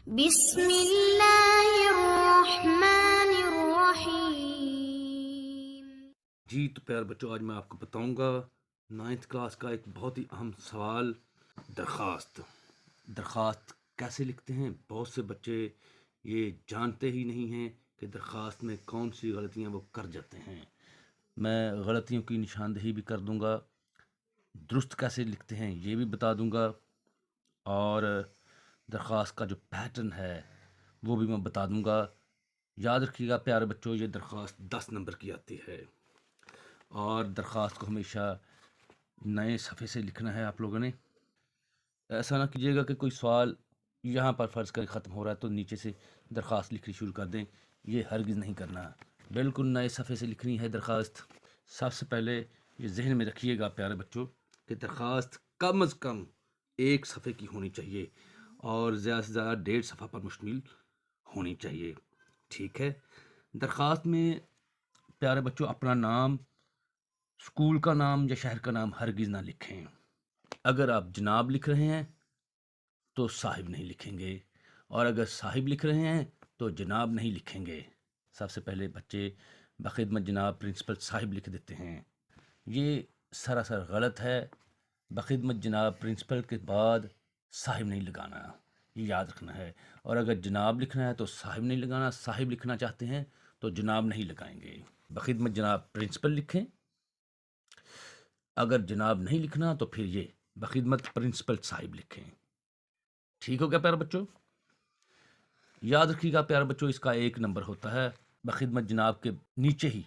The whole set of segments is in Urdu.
بسم اللہ الرحمن الرحیم۔ جی تو پیارے بچوں، آج میں آپ کو بتاؤں گا 9th کلاس کا ایک بہت ہی اہم سوال، درخواست کیسے لکھتے ہیں۔ بہت سے بچے یہ جانتے ہی نہیں ہیں کہ درخواست میں کون سی غلطیاں وہ کر جاتے ہیں۔ میں غلطیوں کی نشاندہی بھی کر دوں گا، درست کیسے لکھتے ہیں یہ بھی بتا دوں گا، اور درخواست کا جو پیٹرن ہے وہ بھی میں بتا دوں گا۔ یاد رکھیے گا پیارے بچوں، یہ درخواست 10 نمبر کی آتی ہے، اور درخواست کو ہمیشہ نئے صفحے سے لکھنا ہے آپ لوگوں نے۔ ایسا نہ کیجیے گا کہ کوئی سوال یہاں پر فرض کر ختم ہو رہا ہے تو نیچے سے درخواست لکھنی شروع کر دیں، یہ ہرگز نہیں کرنا، بالکل نئے صفحے سے لکھنی ہے درخواست۔ سب سے پہلے یہ ذہن میں رکھیے گا پیارے بچوں کہ درخواست کم از کم 1 صفحے کی ہونی چاہیے، اور زیادہ سے زیادہ 1.5 صفحہ پر مشتمل ہونی چاہیے، ٹھیک ہے۔ درخواست میں پیارے بچوں اپنا نام، اسکول کا نام یا شہر کا نام ہرگز نہ لکھیں۔ اگر آپ جناب لکھ رہے ہیں تو صاحب نہیں لکھیں گے، اور اگر صاحب لکھ رہے ہیں تو جناب نہیں لکھیں گے۔ سب سے پہلے بچے بخدمت جناب پرنسپل صاحب لکھ دیتے ہیں، یہ سراسر غلط ہے۔ بخدمت جناب پرنسپل کے بعد صاحب نہیں لگانا، یہ یاد رکھنا ہے۔ اور اگر جناب لکھنا ہے تو صاحب نہیں لگانا، صاحب لکھنا چاہتے ہیں تو جناب نہیں لگائیں گے۔ بخدمت جناب پرنسپل لکھیں، اگر جناب نہیں لکھنا تو پھر یہ بخدمت پرنسپل صاحب لکھیں، ٹھیک ہو گیا پیارے بچوں۔ یاد رکھیے گا پیارے بچوں، اس کا 1 نمبر ہوتا ہے۔ بخدمت جناب کے نیچے ہی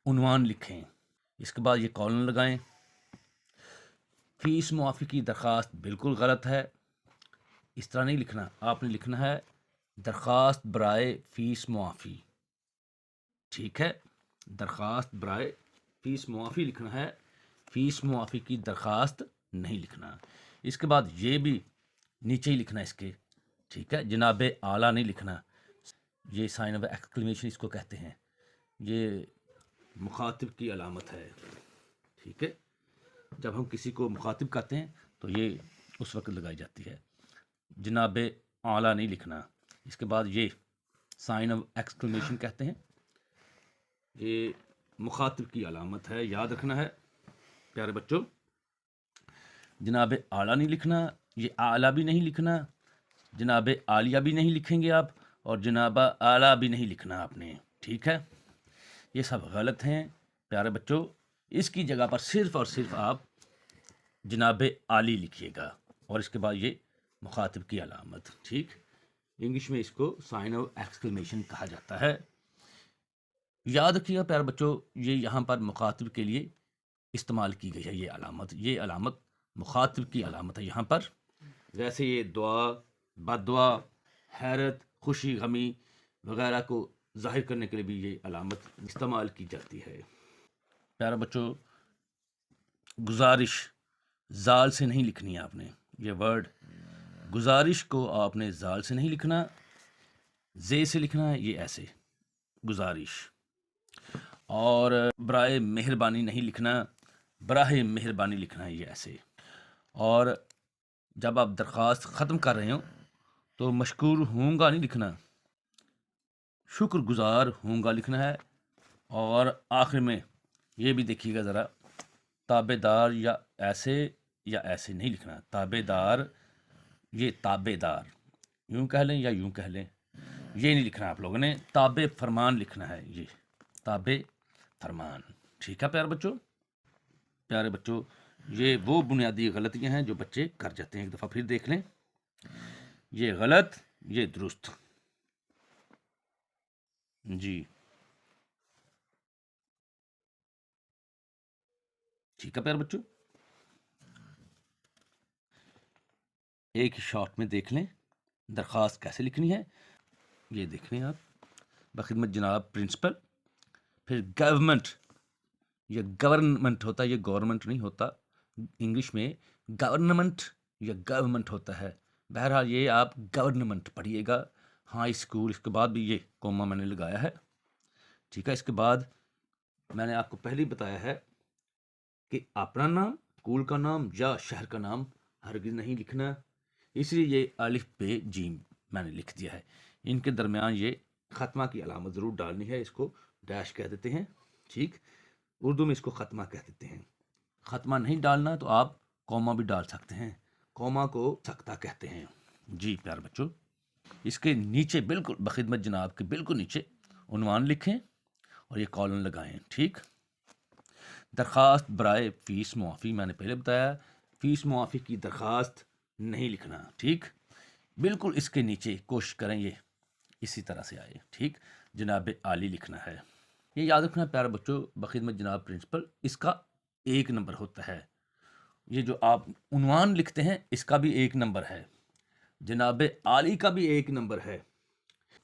عنوان لکھیں، اس کے بعد یہ کالن لگائیں۔ فیس معافی کی درخواست بالکل غلط ہے، اس طرح نہیں لکھنا، آپ نے لکھنا ہے درخواست برائے فیس معافی، ٹھیک ہے۔ درخواست برائے فیس معافی لکھنا ہے، فیس معافی کی درخواست نہیں لکھنا۔ اس کے بعد یہ بھی نیچے ہی لکھنا ہے اس کے، ٹھیک ہے۔ جناب اعلیٰ نہیں لکھنا، یہ سائن آف ایکسکلیمیشن اس کو کہتے ہیں، یہ مخاطب کی علامت ہے، ٹھیک ہے۔ جب ہم کسی کو مخاطب کہتے ہیں تو یہ اس وقت لگائی جاتی ہے۔ جناب اعلیٰ نہیں لکھنا، اس کے بعد یہ سائن آف ایکسکلیمیشن کہتے ہیں، یہ مخاطب کی علامت ہے، یاد رکھنا ہے پیارے بچوں۔ جناب اعلیٰ نہیں لکھنا، یہ اعلیٰ بھی نہیں لکھنا، جناب عالیہ بھی نہیں لکھیں گے آپ، اور جناب اعلیٰ بھی نہیں لکھنا آپ نے، ٹھیک ہے۔ یہ سب غلط ہیں پیارے بچوں، اس کی جگہ پر صرف اور صرف آپ جناب عالی لکھیے گا، اور اس کے بعد یہ مخاطب کی علامت، ٹھیک۔ انگلش میں اس کو سائن آف ایکسکلیمیشن کہا جاتا ہے۔ یاد رکھیے گا پیارے بچوں، یہ یہاں پر مخاطب کے لیے استعمال کی گئی ہے، یہ علامت مخاطب کی علامت ہے یہاں پر۔ ویسے یہ دعا، بد دعا، حیرت، خوشی، غمی وغیرہ کو ظاہر کرنے کے لیے بھی یہ علامت استعمال کی جاتی ہے۔ پیارے بچوں، گزارش زال سے نہیں لکھنی ہے آپ نے، یہ ورڈ گزارش کو آپ نے زال سے نہیں لکھنا، زے سے لکھنا ہے، یہ ایسے گزارش۔ اور برائے مہربانی نہیں لکھنا، براہ مہربانی لکھنا ہے، یہ ایسے۔ اور جب آپ درخواست ختم کر رہے ہوں تو مشکور ہوں گا نہیں لکھنا، شکر گزار ہوں گا لکھنا ہے۔ اور آخر میں یہ بھی دیکھیے گا ذرا، تابع دار یا ایسے نہیں لکھنا، تابع دار، یہ تابع دار یوں کہہ لیں یا یوں کہہ لیں، یہ نہیں لکھنا آپ لوگوں نے، تابع فرمان لکھنا ہے، یہ تابع فرمان، ٹھیک ہے پیارے بچوں۔ پیارے بچوں، یہ وہ بنیادی غلطیاں ہیں جو بچے کر جاتے ہیں، ایک دفعہ پھر دیکھ لیں، یہ غلط، یہ درست، جی ٹھیک ہے پیارے بچوں۔ ایک ہی شارٹ میں دیکھ لیں درخواست کیسے لکھنی ہے، یہ دیکھ لیں آپ، بخدمت جناب پرنسپل، پھر گورنمنٹ، یہ گورنمنٹ ہوتا ہے، یہ گورنمنٹ نہیں ہوتا، انگلش میں گورنمنٹ یا گورنمنٹ ہوتا ہے، بہرحال یہ آپ گورنمنٹ پڑھیے گا، ہائی اسکول، اس کے بعد بھی یہ کوما میں نے لگایا ہے، ٹھیک ہے۔ اس کے بعد میں نے آپ کو پہلے ہی بتایا ہے کہ اپنا نام، اسکول کا نام یا شہر کا نام ہرگز نہیں لکھنا، اس لیے یہ الف بے جیم میں نے لکھ دیا ہے. ان کے درمیان یہ ختمہ کی علامت ضرور ڈالنی ہے. اس کو ڈیش کہہ دیتے ہیں. ٹھیک، اردو میں اس کو ختمہ کہہ دیتے ہیں. ختمہ نہیں ڈالنا تو آپ کوما بھی ڈال سکتے ہیں. کوما کو سکتہ کہتے ہیں. جی پیارے بچوں، اس کے نیچے بالکل بخدمت جناب کے بالکل نیچے عنوان لکھیں اور یہ کالن لگائیں. ٹھیک، درخواست برائے فیس معافی، میں نے پہلے بتایا فیس معافی کی درخواست نہیں لکھنا. ٹھیک، بالکل اس کے نیچے کوشش کریں یہ اسی طرح سے آئے. ٹھیک، جناب عالی لکھنا ہے. یہ یاد رکھنا پیارے بچوں، بخدمت جناب پرنسپل اس کا 1 نمبر ہوتا ہے. یہ جو آپ عنوان لکھتے ہیں اس کا بھی 1 نمبر ہے. جناب عالی کا بھی 1 نمبر ہے.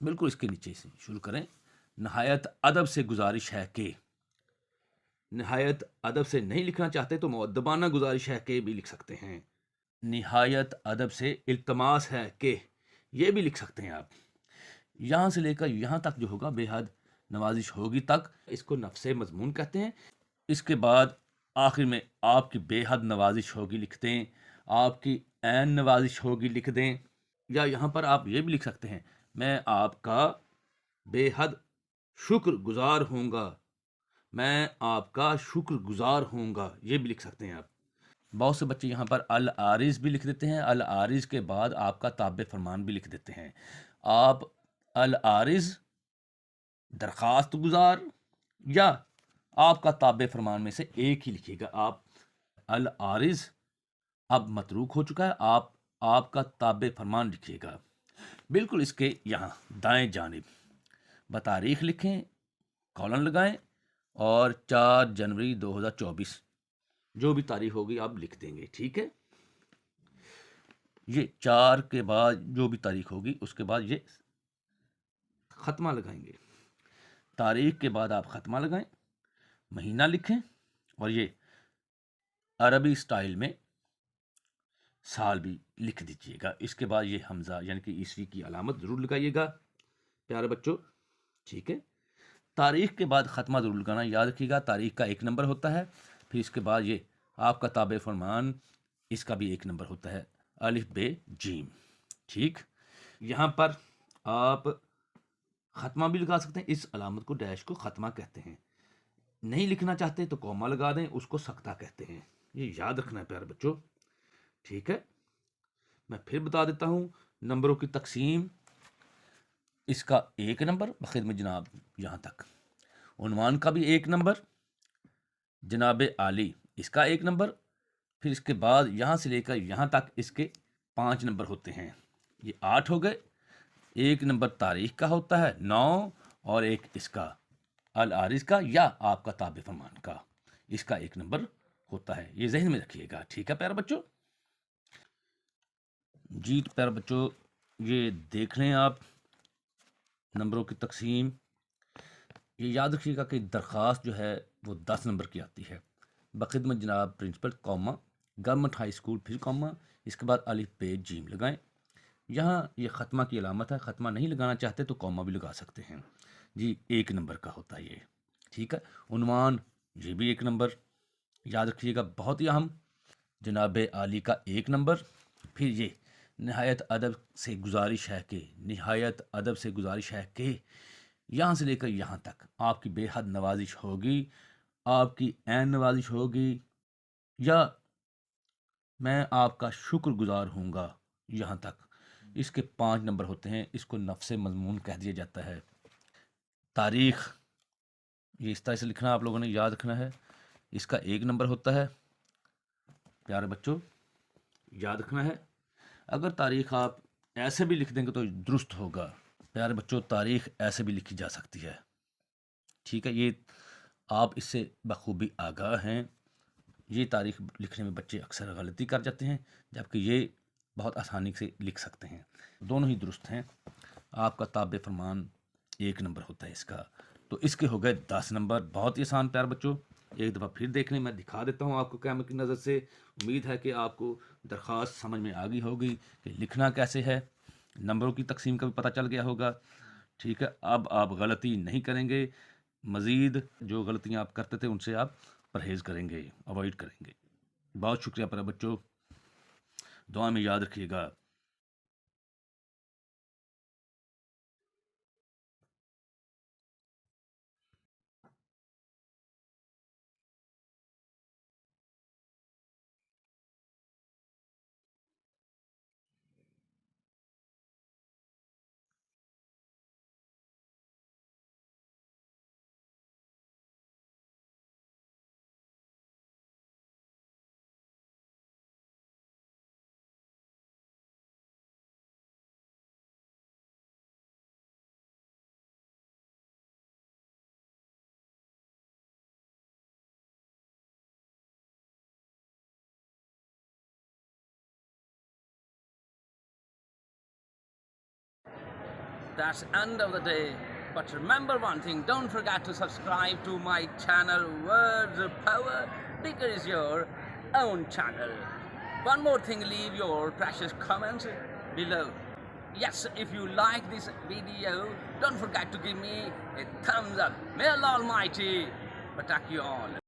بالکل اس کے نیچے سے شروع کریں. نہایت ادب سے گزارش ہے کہ، نہایت ادب سے نہیں لکھنا چاہتے تو مؤدبانہ گزارش ہے کہ بھی لکھ سکتے ہیں. نہایت ادب سے التماس ہے کہ، یہ بھی لکھ سکتے ہیں آپ. یہاں سے لے کر یہاں تک جو ہوگا بے حد نوازش ہوگی تک، اس کو نفس مضمون کہتے ہیں. اس کے بعد آخر میں آپ کی بے حد نوازش ہوگی لکھ دیں، آپ کی عین نوازش ہوگی لکھ دیں. یا یہاں پر آپ یہ بھی لکھ سکتے ہیں، میں آپ کا بے حد شکر گزار ہوں گا، میں آپ کا شکر گزار ہوں گا، یہ بھی لکھ سکتے ہیں آپ. بہت سے بچے یہاں پر العارض بھی لکھ دیتے ہیں. العارض کے بعد آپ کا تابع فرمان بھی لکھ دیتے ہیں. آپ العارض درخواست گزار یا آپ کا تابع فرمان میں سے ایک ہی لکھیے گا. آپ العارض اب متروک ہو چکا ہے، آپ کا تابع فرمان لکھیے گا. بالکل اس کے یہاں دائیں جانب بتاریخ لکھیں، کالن لگائیں اور 4 جنوری 2024 جو بھی تاریخ ہوگی آپ لکھ دیں گے. ٹھیک ہے، یہ 4 کے بعد جو بھی تاریخ ہوگی اس کے بعد یہ ختمہ لگائیں گے. تاریخ کے بعد آپ ختمہ لگائیں، مہینہ لکھیں اور یہ عربی سٹائل میں سال بھی لکھ دیجیے گا. اس کے بعد یہ حمزہ یعنی کہ عیسوی کی علامت ضرور لگائیے گا پیارے بچوں. ٹھیک ہے، تاریخ کے بعد ختمہ ضرور لگانا یاد رکھیے گا. تاریخ کا 1 نمبر ہوتا ہے. پھر اس کے بعد یہ آپ کا تابع فرمان، اس کا بھی 1 نمبر ہوتا ہے، الف بے جیم. ٹھیک، یہاں پر آپ ختمہ بھی لگا سکتے ہیں. اس علامت کو ڈیش کو ختمہ کہتے ہیں. نہیں لکھنا چاہتے تو کوما لگا دیں، اس کو سکتہ کہتے ہیں. یہ یاد رکھنا ہے پیارے بچوں. ٹھیک ہے، میں پھر بتا دیتا ہوں نمبروں کی تقسیم. اس کا 1 نمبر بخدمت جناب یہاں تک. عنوان کا بھی 1 نمبر. جناب عالی اس کا 1 نمبر. پھر اس کے بعد یہاں سے لے کر یہاں تک اس کے 5 نمبر ہوتے ہیں. یہ 8 ہو گئے. 1 نمبر تاریخ کا ہوتا ہے 9 اور 1 اس کا العارض کا یا آپ کا تابع فرمان کا، اس کا 1 نمبر ہوتا ہے. یہ ذہن میں رکھیے گا. ٹھیک ہے پیارے بچوں. جی تو پیارے بچوں یہ دیکھ لیں آپ نمبروں کی تقسیم. یہ یاد رکھیے گا کہ درخواست جو ہے وہ 10 نمبر کی آتی ہے. بخدمت جناب پرنسپل کوما، گورنمنٹ ہائی اسکول پھر کوما، اس کے بعد الف بے جیم لگائیں. یہاں یہ ختمہ کی علامت ہے. ختمہ نہیں لگانا چاہتے تو کوما بھی لگا سکتے ہیں. جی 1 نمبر کا ہوتا ہے یہ. ٹھیک ہے، عنوان یہ بھی 1 نمبر یاد رکھیے گا، بہت ہی اہم. جناب عالی کا 1 نمبر. پھر یہ نہایت ادب سے گزارش ہے کہ، نہایت ادب سے گزارش ہے کہ یہاں سے لے کر یہاں تک آپ کی بے حد نوازش ہوگی، آپ کی عین نوازش ہوگی یا میں آپ کا شکر گزار ہوں گا یہاں تک. اس کے 5 نمبر ہوتے ہیں. اس کو نفس مضمون کہہ دیا جاتا ہے. تاریخ یہ اس طرح سے لکھنا آپ لوگوں نے یاد رکھنا ہے. اس کا 1 نمبر ہوتا ہے. پیارے بچوں یاد رکھنا ہے. اگر تاریخ آپ ایسے بھی لکھ دیں گے تو درست ہوگا. پیارے بچوں تاریخ ایسے بھی لکھی جا سکتی ہے. ٹھیک ہے، یہ آپ اس سے بخوبی آگاہ ہیں. یہ تاریخ لکھنے میں بچے اکثر غلطی کر جاتے ہیں، جبکہ یہ بہت آسانی سے لکھ سکتے ہیں. دونوں ہی درست ہیں. آپ کا تابع فرمان 1 نمبر ہوتا ہے اس کا. تو اس کے ہو گئے 10 نمبر. بہت ہی آسان پیارے بچوں. ایک دفعہ پھر دیکھ لیں، میں دکھا دیتا ہوں آپ کو کیمرے کی نظر سے. امید ہے کہ آپ کو درخواست سمجھ میں آ گئی ہوگی کہ لکھنا کیسے ہے. نمبروں کی تقسیم کا بھی پتہ چل گیا ہوگا. ٹھیک ہے، اب آپ غلطی نہیں کریں گے. مزید جو غلطیاں آپ کرتے تھے ان سے آپ پرہیز کریں گے، اوائڈ کریں گے. بہت شکریہ پیارے بچوں. دعا میں یاد رکھیے گا. That's end of the day. But remember one thing, don't forget to subscribe to my channel Words of Power, because it's your own channel. One more thing, leave your precious comments below. Yes, if you like this video, don't forget to give me a thumbs up. May Allah Almighty protect you all.